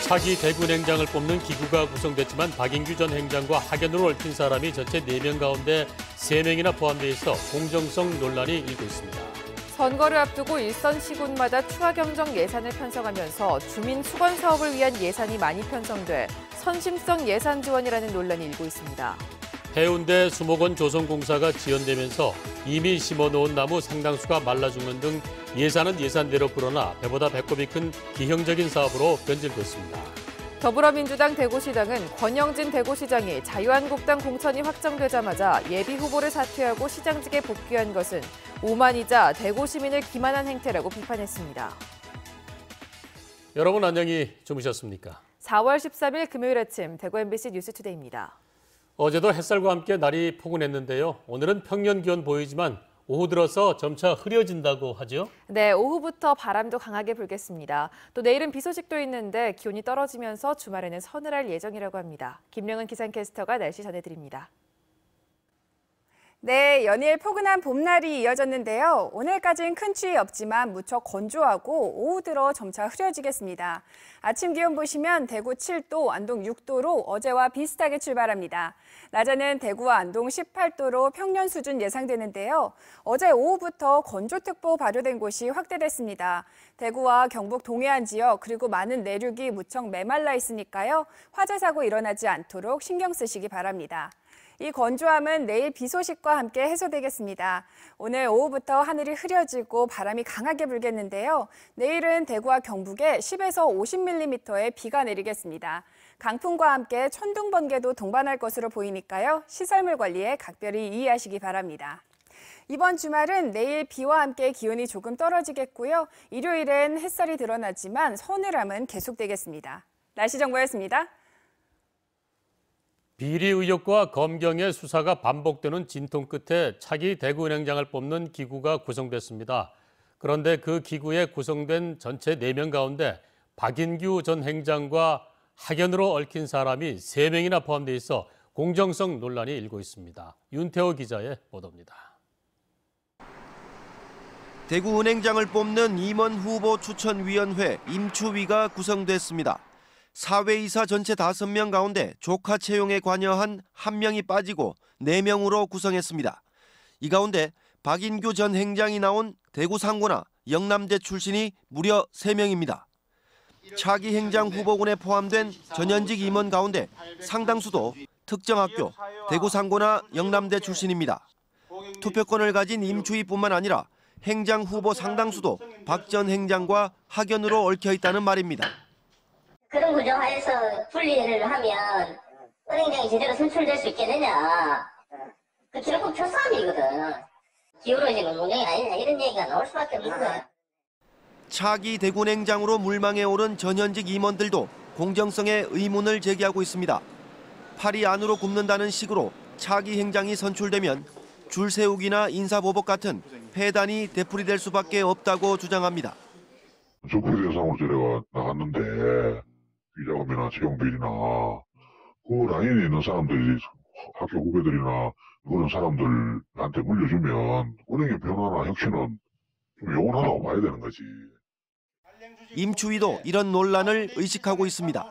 차기 대구냉장을 뽑는 기구가 구성됐지만 박인규 전 행장과 학연으로 얽힌 사람이 전체 4명 가운데 3명이나 포함돼 있어 공정성 논란이 일고 있습니다. 선거를 앞두고 일선 시군마다 추가 경정 예산을 편성하면서 주민 수건 사업을 위한 예산이 많이 편성돼 선심성 예산 지원이라는 논란이 일고 있습니다. 해운대 수목원 조성공사가 지연되면서 이미 심어놓은 나무 상당수가 말라 죽는 등 예산은 예산대로 불어나 배보다 배꼽이 큰 기형적인 사업으로 변질됐습니다. 더불어민주당 대구시당은 권영진 대구시장이 자유한국당 공천이 확정되자마자 예비 후보를 사퇴하고 시장직에 복귀한 것은 오만이자 대구 시민을 기만한 행태라고 비판했습니다. 여러분 안녕히 주무셨습니까? 4월 13일 금요일 아침 대구 MBC 뉴스투데이입니다. 어제도 햇살과 함께 날이 포근했는데요. 오늘은 평년 기온 보이지만 오후 들어서 점차 흐려진다고 하죠? 네, 오후부터 바람도 강하게 불겠습니다. 또 내일은 비 소식도 있는데 기온이 떨어지면서 주말에는 서늘할 예정이라고 합니다. 김명은 기상캐스터가 날씨 전해드립니다. 네, 연일 포근한 봄날이 이어졌는데요. 오늘까지는 큰 추위 없지만 무척 건조하고 오후 들어 점차 흐려지겠습니다. 아침 기온 보시면 대구 7도, 안동 6도로 어제와 비슷하게 출발합니다. 낮에는 대구와 안동 18도로 평년 수준 예상되는데요. 어제 오후부터 건조특보 발효된 곳이 확대됐습니다. 대구와 경북 동해안 지역 그리고 많은 내륙이 무척 메말라 있으니까요. 화재 사고 일어나지 않도록 신경 쓰시기 바랍니다. 이 건조함은 내일 비 소식과 함께 해소되겠습니다. 오늘 오후부터 하늘이 흐려지고 바람이 강하게 불겠는데요. 내일은 대구와 경북에 10에서 50mm의 비가 내리겠습니다. 강풍과 함께 천둥, 번개도 동반할 것으로 보이니까요. 시설물 관리에 각별히 유의하시기 바랍니다. 이번 주말은 내일 비와 함께 기온이 조금 떨어지겠고요. 일요일엔 햇살이 드러나지만 서늘함은 계속되겠습니다. 날씨 정보였습니다. 비리 의혹과 검경의 수사가 반복되는 진통 끝에 차기 대구은행장을 뽑는 기구가 구성됐습니다. 그런데 그 기구에 구성된 전체 4명 가운데 박인규 전 행장과 학연으로 얽힌 사람이 3명이나 포함돼 있어 공정성 논란이 일고 있습니다. 윤태호 기자의 보도입니다. 대구은행장을 뽑는 임원 후보 추천위원회 임추위가 구성됐습니다. 사회이사 전체 5명 가운데 조카 채용에 관여한 1명이 빠지고 4명으로 구성했습니다. 이 가운데 박인규 전 행장이 나온 대구 상고나 영남대 출신이 무려 3명입니다. 차기 행장 후보군에 포함된 전현직 임원 가운데 상당수도 특정 학교, 대구 상고나 영남대 출신입니다. 투표권을 가진 임추위뿐만 아니라 행장 후보 상당수도 박 전 행장과 학연으로 얽혀 있다는 말입니다. 그런 구조하에서 분리를 하면 은행장이 제대로 선출될 수 있겠느냐. 그 결국 표싸움이거든. 기울어지는 운영이 아니냐 이런 얘기가 나올 수밖에 없는 거예요. 차기 대구은행장으로 물망에 오른 전현직 임원들도 공정성에 의문을 제기하고 있습니다. 팔이 안으로 굽는다는 식으로 차기 행장이 선출되면 줄 세우기나 인사보복 같은 폐단이 되풀이될 수밖에 없다고 주장합니다. 정부 대상으로 제가 나갔는데 비자금이나 채용비리나 그 라인에 있는 사람들이 학교 후배들이나 그런 사람들한테 물려주면 은행의 변화나 혁신은 좀 영원하다고 봐야 되는 거지. 임추위도 이런 논란을 의식하고 있습니다.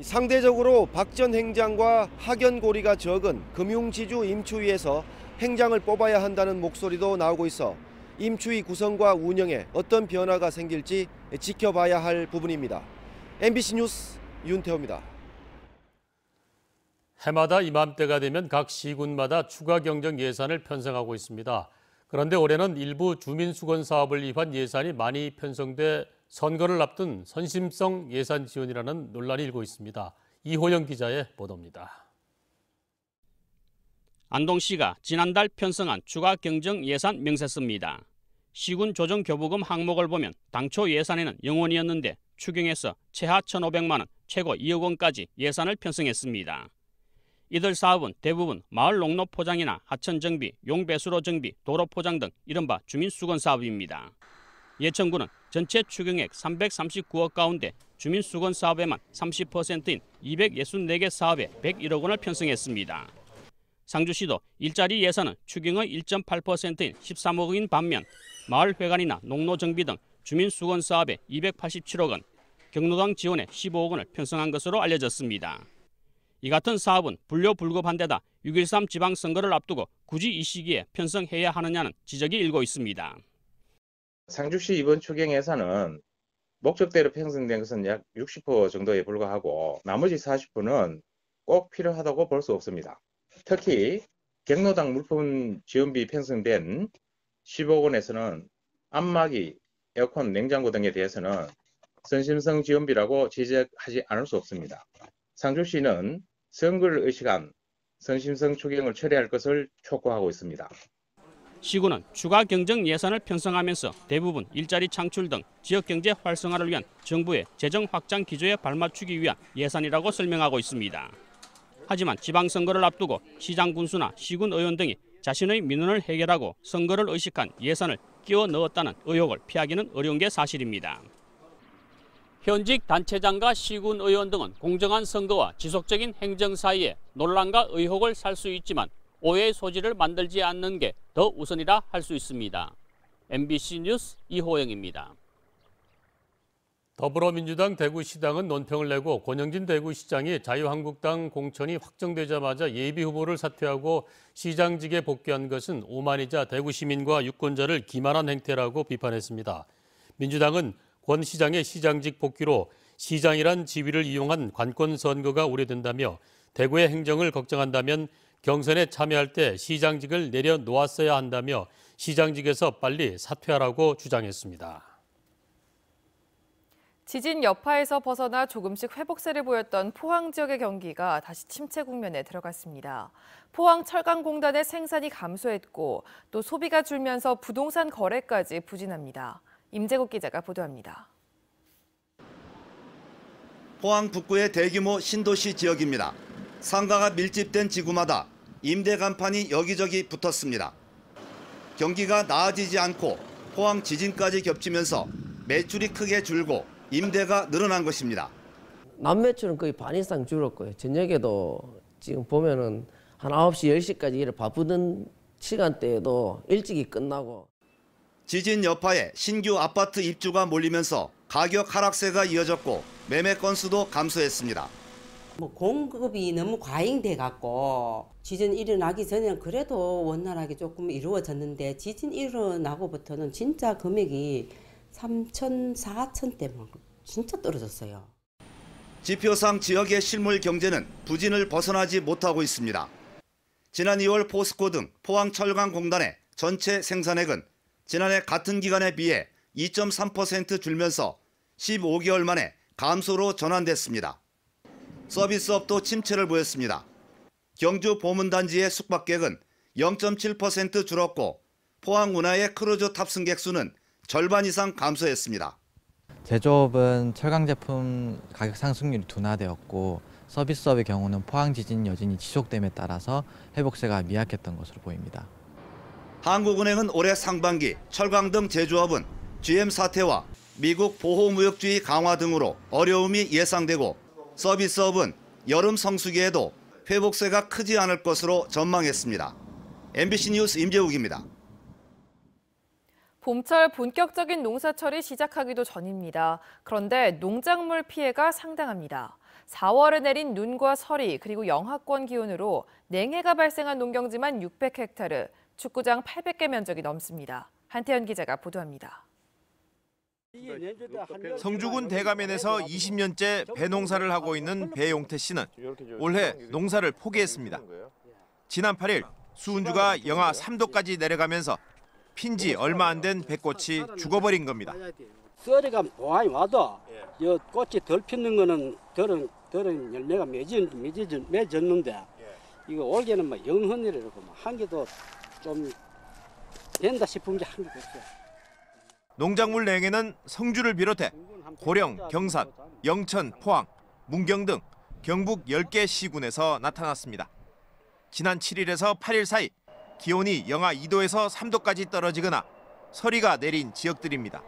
상대적으로 박 전 행장과 학연 고리가 적은 금융지주 임추위에서 행장을 뽑아야 한다는 목소리도 나오고 있어 임추위 구성과 운영에 어떤 변화가 생길지 지켜봐야 할 부분입니다. MBC 뉴스 윤태호입니다. 해마다 이맘때가 되면 각 시군마다 추가 경정 예산을 편성하고 있습니다. 그런데 올해는 일부 주민수건 사업을 위한 예산이 많이 편성돼 선거를 앞둔 선심성 예산 지원이라는 논란이 일고 있습니다. 이호영 기자의 보도입니다. 안동시가 지난달 편성한 추가 경정 예산 명세서입니다. 시군 조정교부금 항목을 보면 당초 예산에는 0원이었는데 추경해서 최하 1,500만 원, 최고 2억 원까지 예산을 편성했습니다. 이들 사업은 대부분 마을 농로 포장이나 하천 정비, 용배수로 정비, 도로 포장 등 이른바 주민수건 사업입니다. 예천군은 전체 추경액 339억 가운데 주민수건 사업에만 30%인 264개 사업에 101억 원을 편성했습니다. 상주시도 일자리 예산은 추경의 1.8%인 13억 원인 반면 마을회관이나 농로 정비 등 주민수건 사업에 287억 원, 경로당 지원에 15억 원을 편성한 것으로 알려졌습니다. 이 같은 사업은 불효불급한 데다 6.13 지방선거를 앞두고 굳이 이 시기에 편성해야 하느냐는 지적이 일고 있습니다. 상주시 이번 추경 예산은 목적대로 편성된 것은 약 60% 정도에 불과하고 나머지 40%는 꼭 필요하다고 볼 수 없습니다. 특히 경로당 물품 지원비 편성된 10억 원에서는 안마기, 에어컨, 냉장고 등에 대해서는 선심성 지원비라고 지적하지 않을 수 없습니다. 상주시는 선거를 의식한 선심성 추경을 처리할 것을 촉구하고 있습니다. 시군은 추가 경정 예산을 편성하면서 대부분 일자리 창출 등 지역경제 활성화를 위한 정부의 재정 확장 기조에 발맞추기 위한 예산이라고 설명하고 있습니다. 하지만 지방선거를 앞두고 시장 군수나 시군 의원 등이 자신의 민원을 해결하고 선거를 의식한 예산을 끼워 넣었다는 의혹을 피하기는 어려운 게 사실입니다. 현직 단체장과 시군 의원 등은 공정한 선거와 지속적인 행정 사이에 논란과 의혹을 살 수 있지만 오해의 소지를 만들지 않는 게 더 우선이라 할 수 있습니다. MBC 뉴스 이호영입니다. 더불어민주당 대구시당은 논평을 내고 권영진 대구시장이 자유한국당 공천이 확정되자마자 예비후보를 사퇴하고 시장직에 복귀한 것은 오만이자 대구시민과 유권자를 기만한 행태라고 비판했습니다. 민주당은 권 시장의 시장직 복귀로 시장이란 지위를 이용한 관권 선거가 우려된다며 대구의 행정을 걱정한다면 경선에 참여할 때 시장직을 내려놓았어야 한다며 시장직에서 빨리 사퇴하라고 주장했습니다. 지진 여파에서 벗어나 조금씩 회복세를 보였던 포항 지역의 경기가 다시 침체 국면에 들어갔습니다. 포항 철강공단의 생산이 감소했고 또 소비가 줄면서 부동산 거래까지 부진합니다. 임재국 기자가 보도합니다. 포항 북구의 대규모 신도시 지역입니다. 상가가 밀집된 지구마다 임대 간판이 여기저기 붙었습니다. 경기가 나아지지 않고 포항 지진까지 겹치면서 매출이 크게 줄고 임대가 늘어난 것입니다. 남매출은 거의 반 이상 줄었고요. 저녁에도 지금 보면은 한 9시, 10시까지 일을 바쁘던 시간대에도 일찍이 끝나고. 지진 여파에 신규 아파트 입주가 몰리면서 가격 하락세가 이어졌고 매매 건수도 감소했습니다. 공급이 너무 과잉돼 갖고 지진 일어나기 전에는 그래도 원활하게 조금 이루어졌는데 지진 일어나고부터는 진짜 금액이 3천, 4천대 진짜 떨어졌어요. 지표상 지역의 실물 경제는 부진을 벗어나지 못하고 있습니다. 지난 2월 포스코 등 포항철강공단의 전체 생산액은 지난해 같은 기간에 비해 2.3% 줄면서 15개월 만에 감소로 전환됐습니다. 서비스업도 침체를 보였습니다. 경주 보문단지의 숙박객은 0.7% 줄었고 포항 운하의 크루즈 탑승객 수는 절반 이상 감소했습니다. 제조업은 철강 제품 가격 상승률이 둔화되었고 서비스업의 경우는 포항 지진 여진이 지속됨에 따라서 회복세가 미약했던 것으로 보입니다. 한국은행은 올해 상반기 철강 등 제조업은 GM 사태와 미국 보호무역주의 강화 등으로 어려움이 예상되고 서비스업은 여름 성수기에도 회복세가 크지 않을 것으로 전망했습니다. MBC 뉴스 임재욱입니다. 봄철 본격적인 농사철이 시작하기도 전입니다. 그런데 농작물 피해가 상당합니다. 4월에 내린 눈과 서리 그리고 영하권 기온으로 냉해가 발생한 농경지만 600헥타르, 축구장 800개 면적이 넘습니다. 한태현 기자가 보도합니다. 성주군 대가면에서 20년째 배농사를 하고 있는 배용태 씨는 올해 농사를 포기했습니다. 지난 8일 수은주가 영하 3도까지 내려가면서 핀지 얼마 안 된 배꽃이 죽어버린 겁니다. 썰이가 많이 와도 이 꽃이 덜 피는 거는 덜은 열매가 맺었는데 이거 올해는 뭐 영헌이라고 한 개도 좀 된다 싶은 게 한 개도 없어요. 농작물 냉해는 성주를 비롯해 고령, 경산, 영천, 포항, 문경 등 경북 10개 시군에서 나타났습니다. 지난 7일에서 8일 사이 기온이 영하 2도에서 3도까지 떨어지거나 서리가 내린 지역들입니다.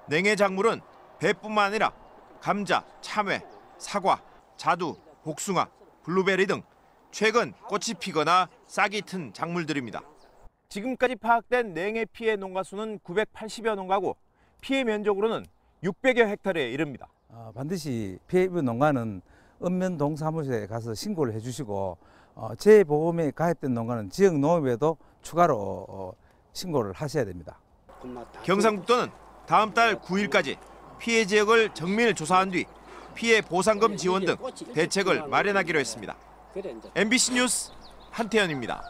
냉해 작물은 배뿐만 아니라 감자, 참외, 사과, 자두, 복숭아, 블루베리 등 최근 꽃이 피거나 싹이 튼 작물들입니다. 지금까지 파악된 냉해 피해 농가 수는 980여 농가고 피해 면적으로는 600여 헥타르에 이릅니다. 반드시 피해 입은 농가는 읍면동사무소에 가서 신고를 해주시고 재보험에 가입된 농가는 지역 농협에도 추가로 신고를 하셔야 됩니다. 경상북도는 다음 달 9일까지 피해 지역을 정밀 조사한 뒤 피해 보상금 지원 등 대책을 마련하기로 했습니다. MBC 뉴스 한태현입니다.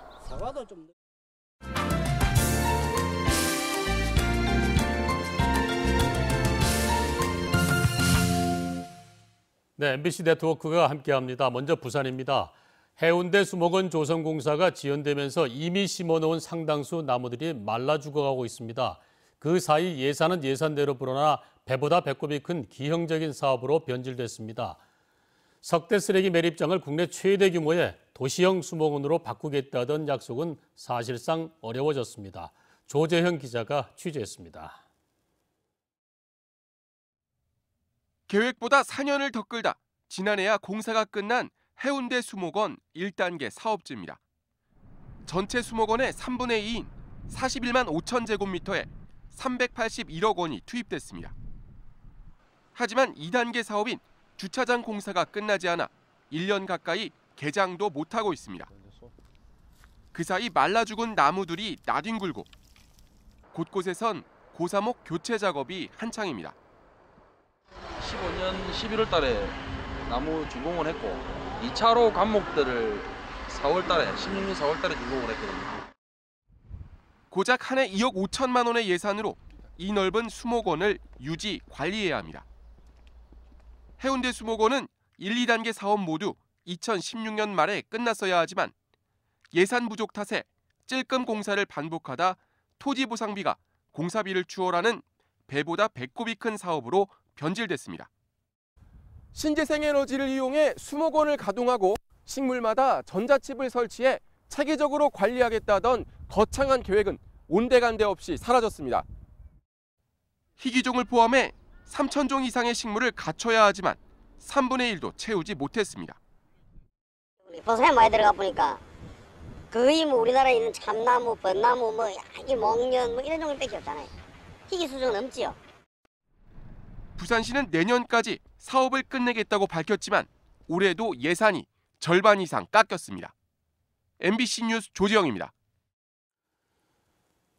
네, MBC 네트워크가 함께합니다. 먼저 부산입니다. 해운대 수목원 조성공사가 지연되면서 이미 심어놓은 상당수 나무들이 말라 죽어가고 있습니다. 그 사이 예산은 예산대로 불어나 배보다 배꼽이 큰 기형적인 사업으로 변질됐습니다. 석대 쓰레기 매립장을 국내 최대 규모의 도시형 수목원으로 바꾸겠다던 약속은 사실상 어려워졌습니다. 조재형 기자가 취재했습니다. 계획보다 4년을 더 끌다 지난해야 공사가 끝난 해운대 수목원 1단계 사업지입니다. 전체 수목원의 3분의 2인 41만 5천 제곱미터에 381억 원이 투입됐습니다. 하지만 2단계 사업인 주차장 공사가 끝나지 않아 1년 가까이 개장도 못하고 있습니다. 그 사이 말라 죽은 나무들이 나뒹굴고 곳곳에선 고사목 교체 작업이 한창입니다. 15년 11월 달에 나무 준공을 했고 2차로 감목들을 16년 4월 달에 준공을 했거든요. 고작 한 해 2억 5천만 원의 예산으로 이 넓은 수목원을 유지, 관리해야 합니다. 해운대 수목원은 1, 2단계 사업 모두 2016년 말에 끝났어야 하지만 예산 부족 탓에 찔끔 공사를 반복하다 토지 보상비가 공사비를 추월하는 배보다 배꼽이 큰 사업으로 변질됐습니다. 신재생에너지를 이용해 수목원을 가동하고 식물마다 전자칩을 설치해 체계적으로 관리하겠다던 거창한 계획은 온데간데 없이 사라졌습니다. 희귀종을 포함해 3,000종 이상의 식물을 갖춰야 하지만 3분의 1도 채우지 못했습니다. 보상이 많이 들어가 보니까 거의 우리나라에 있는 참나무, 벚나무, 야기, 목련 이런 종류밖에 없잖아요. 희귀 수준 넘지요. 부산시는 내년까지 사업을 끝내겠다고 밝혔지만 올해도 예산이 절반 이상 깎였습니다. MBC 뉴스 조지영입니다.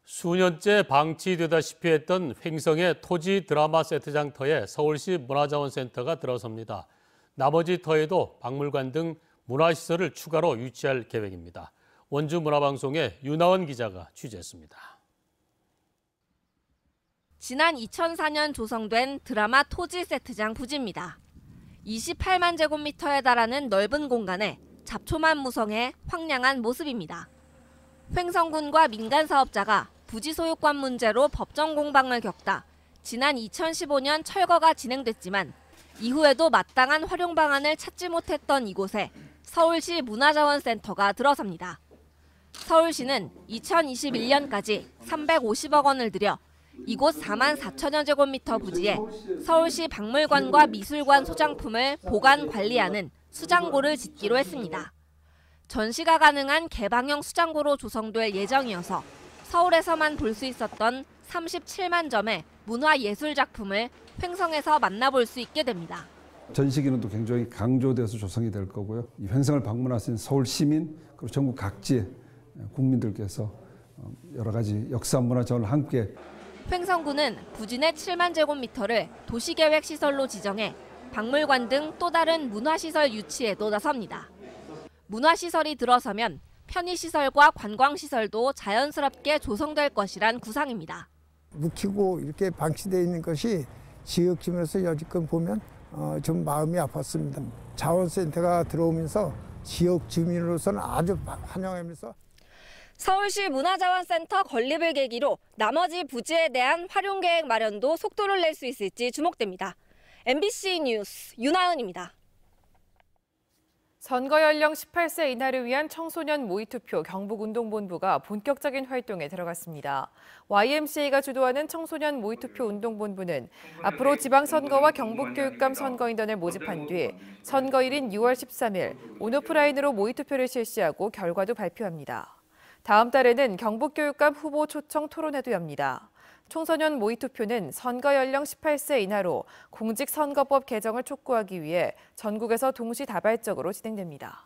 수년째 방치되다시피 했던 횡성의 토지 드라마 세트장터에 서울시 문화자원센터가 들어섭니다. 나머지 터에도 박물관 등 문화시설을 추가로 유치할 계획입니다. 원주 문화방송의 윤하원 기자가 취재했습니다. 지난 2004년 조성된 드라마 토지 세트장 부지입니다. 28만 제곱미터에 달하는 넓은 공간에 잡초만 무성해 황량한 모습입니다. 횡성군과 민간 사업자가 부지 소유권 문제로 법정 공방을 겪다 지난 2015년 철거가 진행됐지만 이후에도 마땅한 활용 방안을 찾지 못했던 이곳에 서울시 문화자원센터가 들어섭니다. 서울시는 2021년까지 350억 원을 들여 이곳 4만 4천여 제곱미터 부지에 서울시 박물관과 미술관 소장품을 보관 관리하는 수장고를 짓기로 했습니다. 전시가 가능한 개방형 수장고로 조성될 예정이어서 서울에서만 볼 수 있었던 37만 점의 문화예술 작품을 횡성에서 만나볼 수 있게 됩니다. 전시 기능도 굉장히 강조돼서 조성이 될 거고요. 이 횡성을 방문하신 서울 시민 그리고 전국 각지의 국민들께서 여러 가지 역사 문화 자원을 함께 횡성구는 부지 내 7만 제곱미터를 도시계획 시설로 지정해 박물관 등 또 다른 문화시설 유치에도 나섭니다. 문화시설이 들어서면 편의시설과 관광시설도 자연스럽게 조성될 것이란 구상입니다. 묵히고 이렇게 방치되어 있는 것이 지역 주민으로서 여지껏 보면 좀 마음이 아팠습니다. 자원센터가 들어오면서 지역 주민으로서는 아주 환영하면서 서울시 문화자원센터 건립을 계기로 나머지 부지에 대한 활용 계획 마련도 속도를 낼 수 있을지 주목됩니다. MBC 뉴스 윤하은입니다. 선거 연령 18세 이하를 위한 청소년 모의투표 경북운동본부가 본격적인 활동에 들어갔습니다. YMCA가 주도하는 청소년 모의투표 운동본부는 앞으로 지방선거와 경북교육감 선거인단을 모집한 뒤 선거일인 6월 13일 온오프라인으로 모의투표를 실시하고 결과도 발표합니다. 다음 달에는 경북교육감 후보 초청 토론회도 엽니다. 청소년 모의투표는 선거 연령 18세 이하로 공직선거법 개정을 촉구하기 위해 전국에서 동시다발적으로 진행됩니다.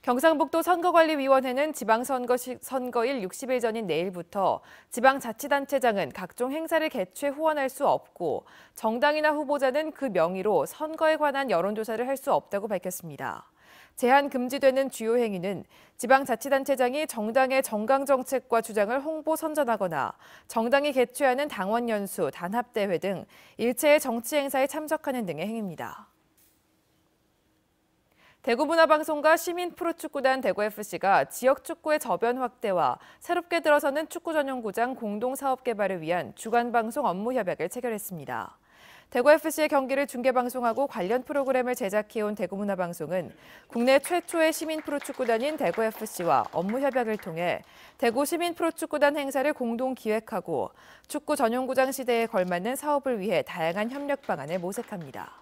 경상북도 선거관리위원회는 지방선거일 60일 전인 내일부터 지방자치단체장은 각종 행사를 개최 후원할 수 없고 정당이나 후보자는 그 명의로 선거에 관한 여론조사를 할 수 없다고 밝혔습니다. 제한 금지되는 주요 행위는 지방자치단체장이 정당의 정강정책과 주장을 홍보 선전하거나 정당이 개최하는 당원연수, 단합대회 등 일체의 정치 행사에 참석하는 등의 행위입니다. 대구문화방송과 시민프로축구단 대구FC가 지역축구의 저변 확대와 새롭게 들어서는 축구 전용구장 공동사업 개발을 위한 주간방송 업무 협약을 체결했습니다. 대구FC의 경기를 중계방송하고 관련 프로그램을 제작해온 대구문화방송은 국내 최초의 시민프로축구단인 대구FC와 업무 협약을 통해 대구 시민프로축구단 행사를 공동 기획하고 축구 전용구장 시대에 걸맞는 사업을 위해 다양한 협력 방안을 모색합니다.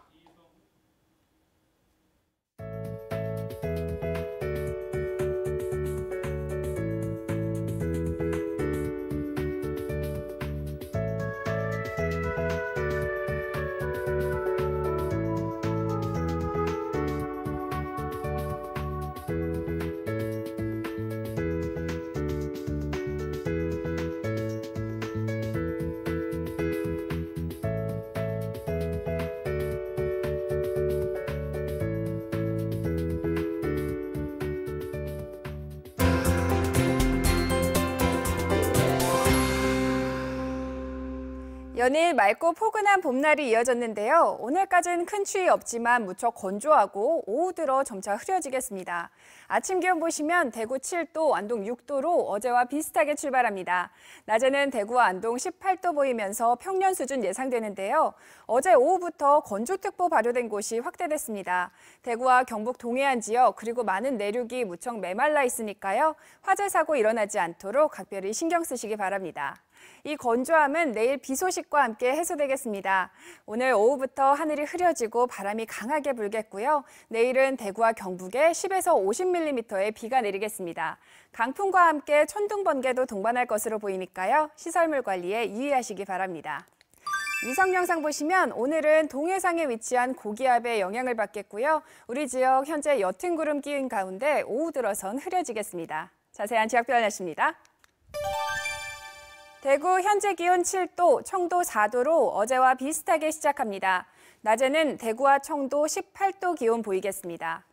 연일 맑고 포근한 봄날이 이어졌는데요. 오늘까지는 큰 추위 없지만 무척 건조하고 오후 들어 점차 흐려지겠습니다. 아침 기온 보시면 대구 7도, 안동 6도로 어제와 비슷하게 출발합니다. 낮에는 대구와 안동 18도 보이면서 평년 수준 예상되는데요. 어제 오후부터 건조특보 발효된 곳이 확대됐습니다. 대구와 경북 동해안 지역 그리고 많은 내륙이 무척 메말라 있으니까요. 화재 사고 일어나지 않도록 각별히 신경 쓰시기 바랍니다. 이 건조함은 내일 비 소식과 함께 해소되겠습니다. 오늘 오후부터 하늘이 흐려지고 바람이 강하게 불겠고요. 내일은 대구와 경북에 10에서 50mm의 비가 내리겠습니다. 강풍과 함께 천둥, 번개도 동반할 것으로 보이니까요. 시설물 관리에 유의하시기 바랍니다. 위성 영상 보시면 오늘은 동해상에 위치한 고기압의 영향을 받겠고요. 우리 지역 현재 옅은 구름 끼인 가운데 오후 들어선 흐려지겠습니다. 자세한 지역 변화입니다. 대구 현재 기온 7도, 청도 4도로 어제와 비슷하게 시작합니다. 낮에는 대구와 청도 18도 기온 보이겠습니다.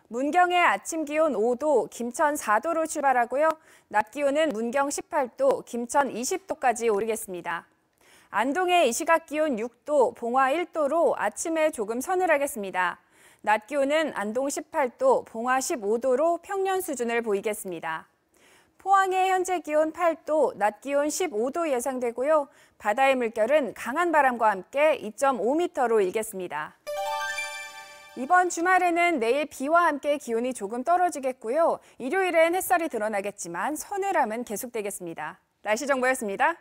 문경의 아침 기온 5도, 김천 4도로 출발하고요. 낮 기온은 문경 18도, 김천 20도까지 오르겠습니다. 안동의 이 시각 기온 6도, 봉화 1도로 아침에 조금 서늘하겠습니다. 낮 기온은 안동 18도, 봉화 15도로 평년 수준을 보이겠습니다. 포항의 현재 기온 8도, 낮 기온 15도 예상되고요. 바다의 물결은 강한 바람과 함께 2.5m로 일겠습니다. 이번 주말에는 내일 비와 함께 기온이 조금 떨어지겠고요. 일요일엔 햇살이 드러나겠지만 서늘함은 계속되겠습니다. 날씨 정보였습니다.